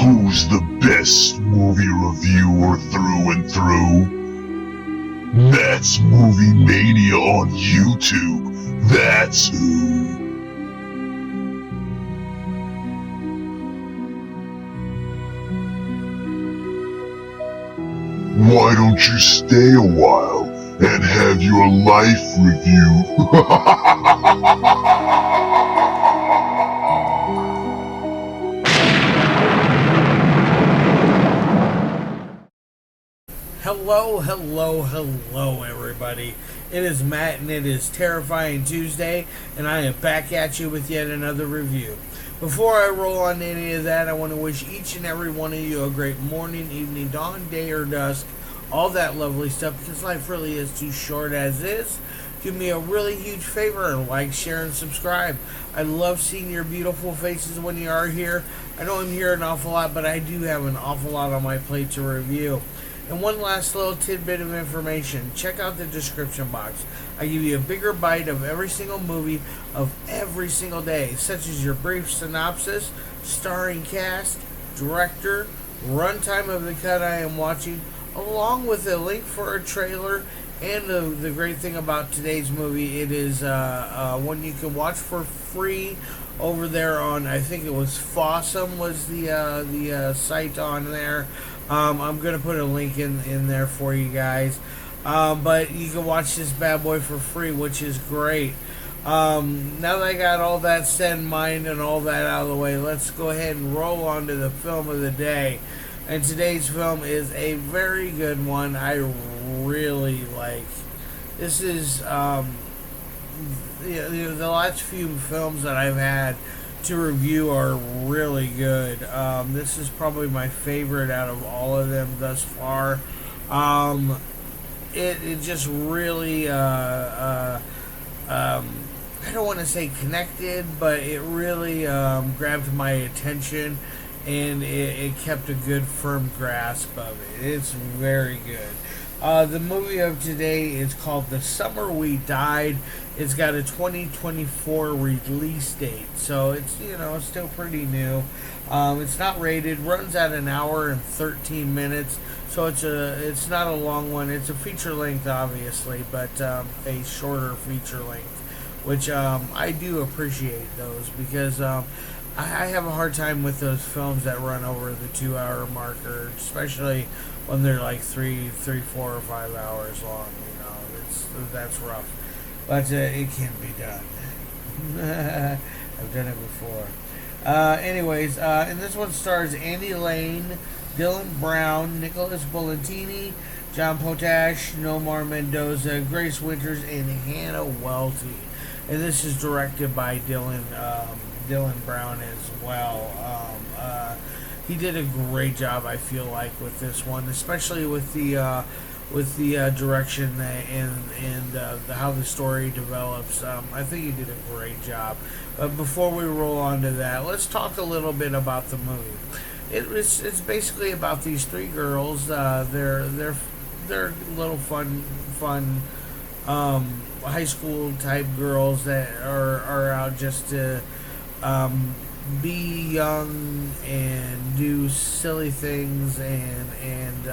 Who's the best movie reviewer through and through? That's Movie Mania on YouTube. That's who. Why don't you stay a while and have your life reviewed? Hello, everybody. It is Matt, and it is Terrifying Tuesday, and I am back at you with yet another review. Before I roll on to any of that, I want to wish each and every one of you a great morning, evening, dawn, day, or dusk, all that lovely stuff, because life really is too short as is. Do me a really huge favor and like, share, and subscribe. I love seeing your beautiful faces when you are here. I know I'm here an awful lot, but I do have an awful lot on my plate to review. And one last little tidbit of information. Check out the description box. I give you a bigger bite of every single movie of every single day, such as your brief synopsis, starring cast, director, runtime of the cut I am watching, along with a link for a trailer. And the great thing about today's movie, it is one you can watch for free over there on, I think it was Fossum was the site on there. I'm going to put a link in there for you guys. But you can watch this bad boy for free, which is great. Now that I got all that said in mind and all that out of the way, let's go ahead and roll on to the film of the day. And today's film is a very good one. I really like. This is the last few films that I've had to review are really good. This is probably my favorite out of all of them thus far. It just really I don't want to say connected, but it really grabbed my attention, and it kept a good firm grasp of it. It's very good. The movie of today is called The Summer We Died. It's got a 2024 release date, so it's still pretty new. It's not rated. Runs at an hour and 13 minutes, so it's not a long one. It's a feature length, obviously, but a shorter feature length, which I do appreciate those because I have a hard time with those films that run over the 2-hour marker, especially when they're like 3, 4, or 5 hours long. That's rough, but it can be done. I've done it before. Anyways, and this one stars Andy Lain, Dillon Brown, Nicolas Bullentini, John Potash, Nomar Mendoza, Grace Winters, and Hannah Welty. And this is directed by Dillon Brown as well. He did a great job, I feel like, with this one, especially with the direction and how the story develops. I think he did a great job. But before we roll on to that, let's talk a little bit about the movie. It's basically about these three girls. They're little fun high school type girls that are out just to be young and do silly things and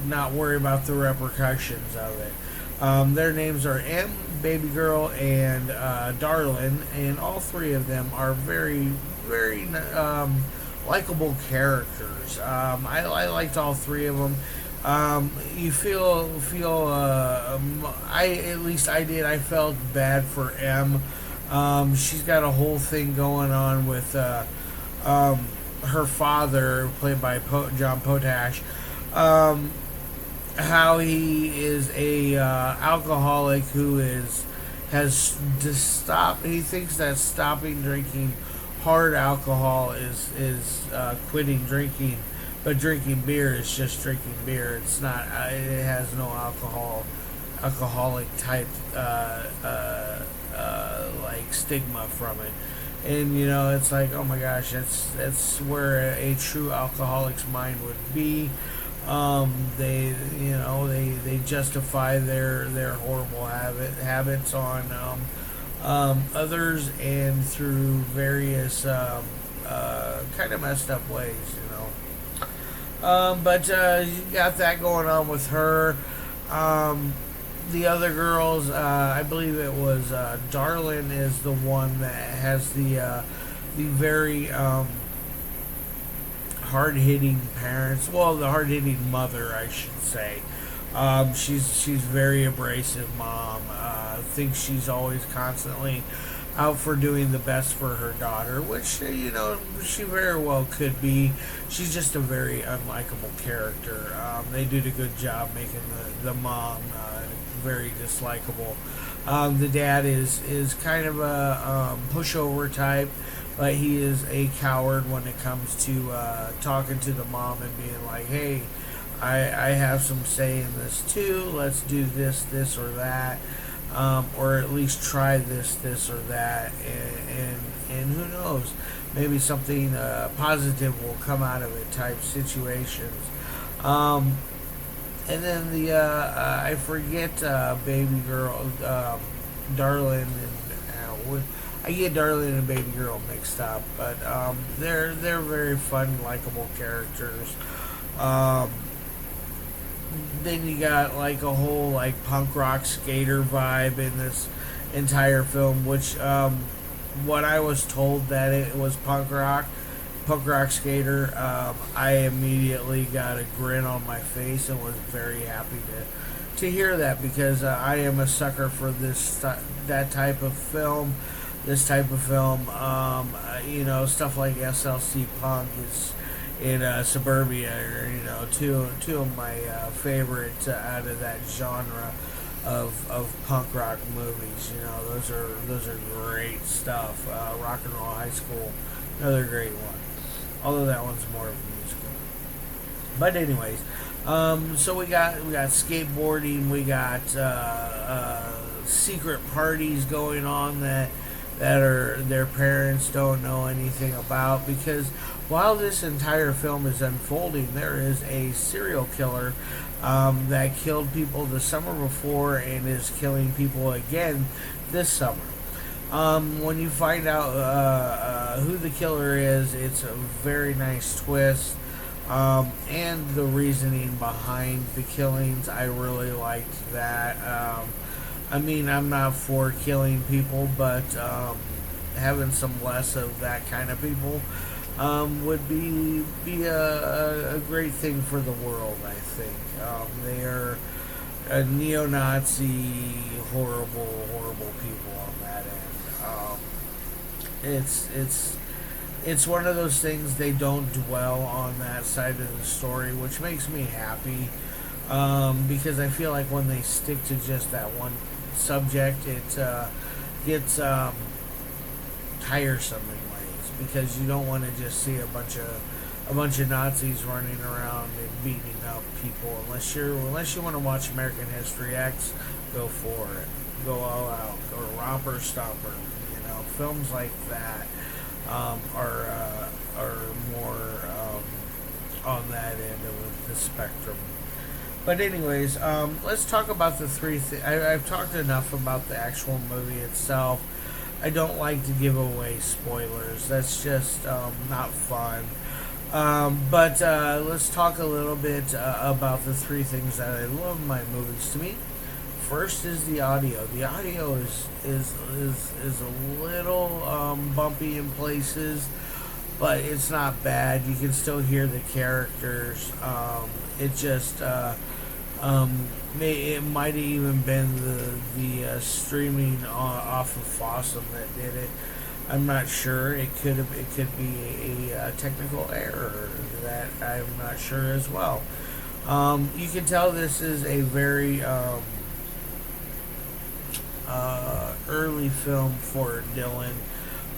not worry about the repercussions of it. Their names are M, Baby Girl, and Darlin, and all three of them are very, very likable characters. I liked all three of them. You feel at least I did. I felt bad for M. She's got a whole thing going on with her father, played by John Potash. How he is a alcoholic who has to stop. He thinks that stopping drinking hard alcohol is quitting drinking, but drinking beer is just drinking beer. It's not. It has no alcoholic type like stigma from it. And it's like, oh my gosh, that's where a true alcoholic's mind would be. They justify their horrible habits on others, and through various kind of messed up ways, but you got that going on with her. The other girls, I believe it was Darlin is the one that has the very hard-hitting parents. Well, the hard-hitting mother, I should say. She's very abrasive mom. Thinks she's always constantly out for doing the best for her daughter, which she very well could be. She's just a very unlikable character. They did a good job making the mom very dislikable. The dad is kind of a pushover type, but he is a coward when it comes to talking to the mom and being like, hey, I have some say in this too. Let's do this or that, or at least try this or that, and who knows, maybe something positive will come out of it type situations. And then the I forget baby girl, Darlin and I get Darlin and baby girl mixed up, but they're very fun, likable characters. Then you got like a whole like punk rock skater vibe in this entire film, which what I was told that it was punk rock skater, I immediately got a grin on my face and was very happy to hear that, because I am a sucker for that type of film. This type of film, stuff like SLC Punk is in Suburbia, or two of my favorites out of that genre of punk rock movies. Those are great stuff. Rock and Roll High School, another great one. Although that one's more of a musical. But anyways, so we got skateboarding, we got secret parties going on that are their parents don't know anything about, because while this entire film is unfolding, there is a serial killer that killed people the summer before and is killing people again this summer. When you find out who the killer is, it's a very nice twist, and the reasoning behind the killings, I really liked that. I'm not for killing people, but having some less of that kind of people would be a great thing for the world, I think. They are a neo-Nazi, horrible people on that end. It's one of those things, they don't dwell on that side of the story, which makes me happy, because I feel like when they stick to just that one subject, it gets tiresome in ways, because you don't want to just see a bunch of Nazis running around and beating up people. Unless you want to watch American History X, go for it. Go all out. Go to Romper Stomper. Films like that are more on that end of the spectrum. But anyways, let's talk about the three things. I've talked enough about the actual movie itself. I don't like to give away spoilers. That's just not fun. But let's talk a little bit about the three things that I love in my movies. To me, first is the audio. The audio is a little bumpy in places, but it's not bad. You can still hear the characters. It just it might have even been the streaming off of Fossum that did it. I'm not sure. It could be a technical error that I'm not sure as well. You can tell this is a very early film for Dillon.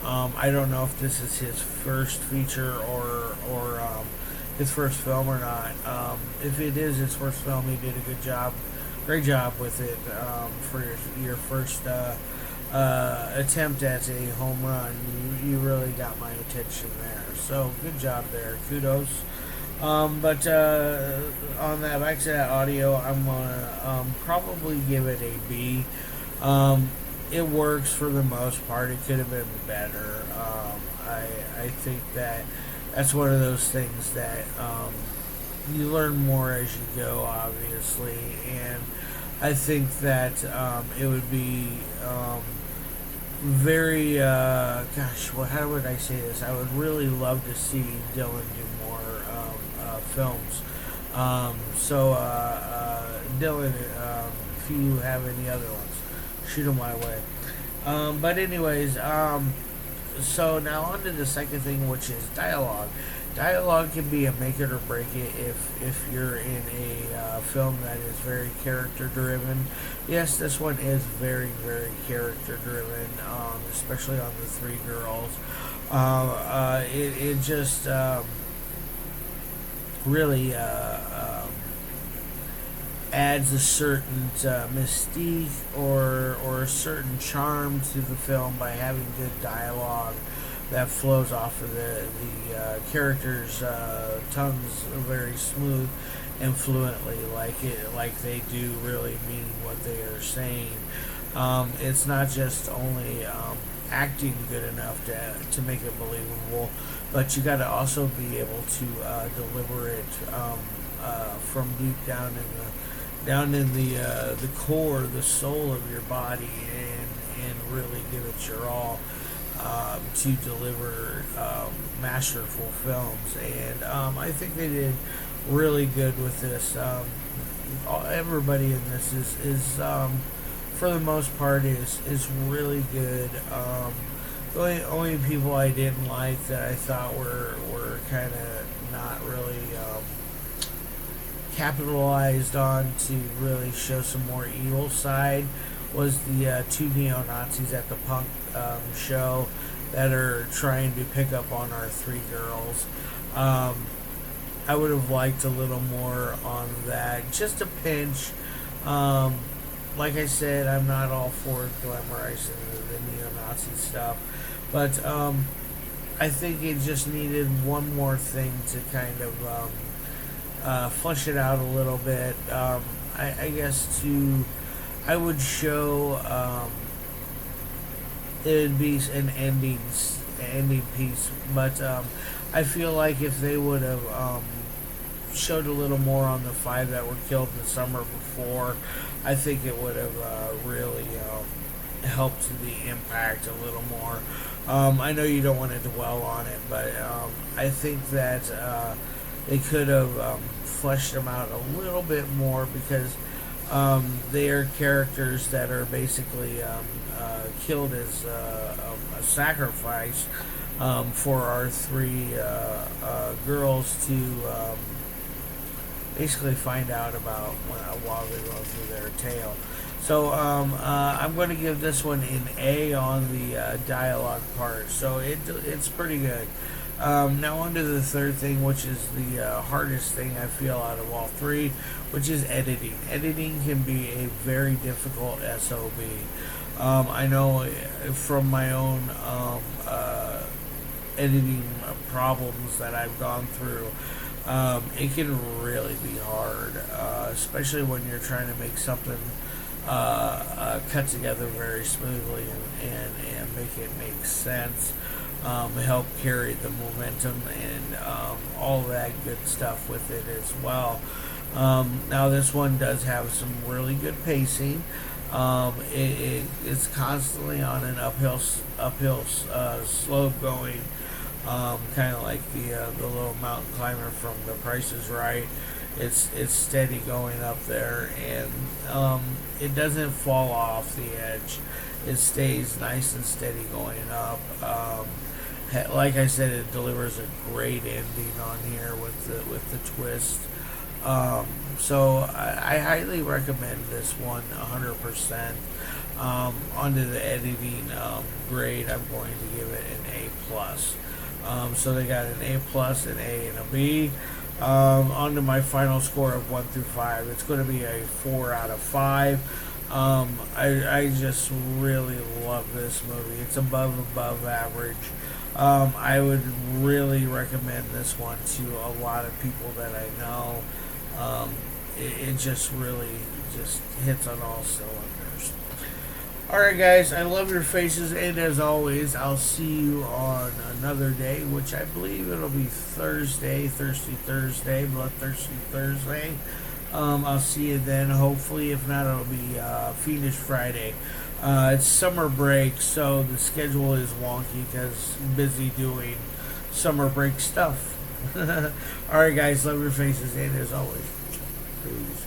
I don't know if this is his first feature or his first film or not. If it is his first film, he did a great job with it for your first attempt at a home run. You really got my attention there. So good job there. Kudos. But on that, back to that audio, I'm gonna probably give it a B. It works for the most part. It could have been better. I think that that's one of those things that you learn more as you go, obviously, and I think that it would be very well, how would I say this? I would really love to see Dillon do more films. Dillon, if you have any other ones, shoot them my way. But anyways, so now on to the second thing, which is dialogue. Dialogue can be a make it or break it if you're in a film that is very character driven. Yes, this one is very, very character driven, especially on the three girls. It just really adds a certain mystique or a certain charm to the film by having good dialogue that flows off of the characters' tongues very smooth and fluently, like they do really mean what they are saying. It's not just only acting good enough to make it believable, but you got to also be able to deliver it from deep down in the core, the soul of your body, and really give it your all to deliver masterful films. And I think they did really good with this. Everybody in this is for the most part is really good. The only people I didn't like that I thought were kind of not really capitalized on to really show some more evil side was the two neo-Nazis at the punk show that are trying to pick up on our three girls. I would have liked a little more on that, just a pinch. Like I said, I'm not all for glamorizing the neo-Nazi stuff, but I think it just needed one more thing to kind of flesh it out a little bit. I guess I would show it would be an ending piece, but I feel like if they would have showed a little more on the five that were killed the summer before, I think it would have really helped the impact a little more. I know you don't want to dwell on it, but I think that they could have fleshed them out a little bit more, because they are characters that are basically killed as a sacrifice for our three girls to basically find out about while they're going through their tale. So I'm going to give this one an A on the dialogue part. So it's pretty good. Now on to the third thing, which is the hardest thing I feel out of all three, which is editing. Editing can be a very difficult SOB. I know from my own editing problems that I've gone through, it can really be hard, especially when you're trying to make something cut together very smoothly and make it make sense. Help carry the momentum and all that good stuff with it as well. Now this one does have some really good pacing. It's constantly on an uphill slope going, kind of like the little mountain climber from The Price is Right. It's steady going up there, and it doesn't fall off the edge. It stays nice and steady going up. Like I said, it delivers a great ending on here with the twist. So I highly recommend this one 100%. Onto the editing grade, I'm going to give it an A+. So they got an A+, an A, and a B. Onto my final score of 1 through 5. It's going to be a 4 out of 5. I just really love this movie. It's above average. I would really recommend this one to a lot of people that I know. It just really just hits on all cylinders. Alright, guys, I love your faces, and as always, I'll see you on another day, which I believe it'll be Thursday, Bloodthirsty Thursday. I'll see you then, hopefully. If not, it'll be Fiendish Friday. It's summer break, so the schedule is wonky because I'm busy doing summer break stuff. Alright, guys, love your faces, and as always, peace.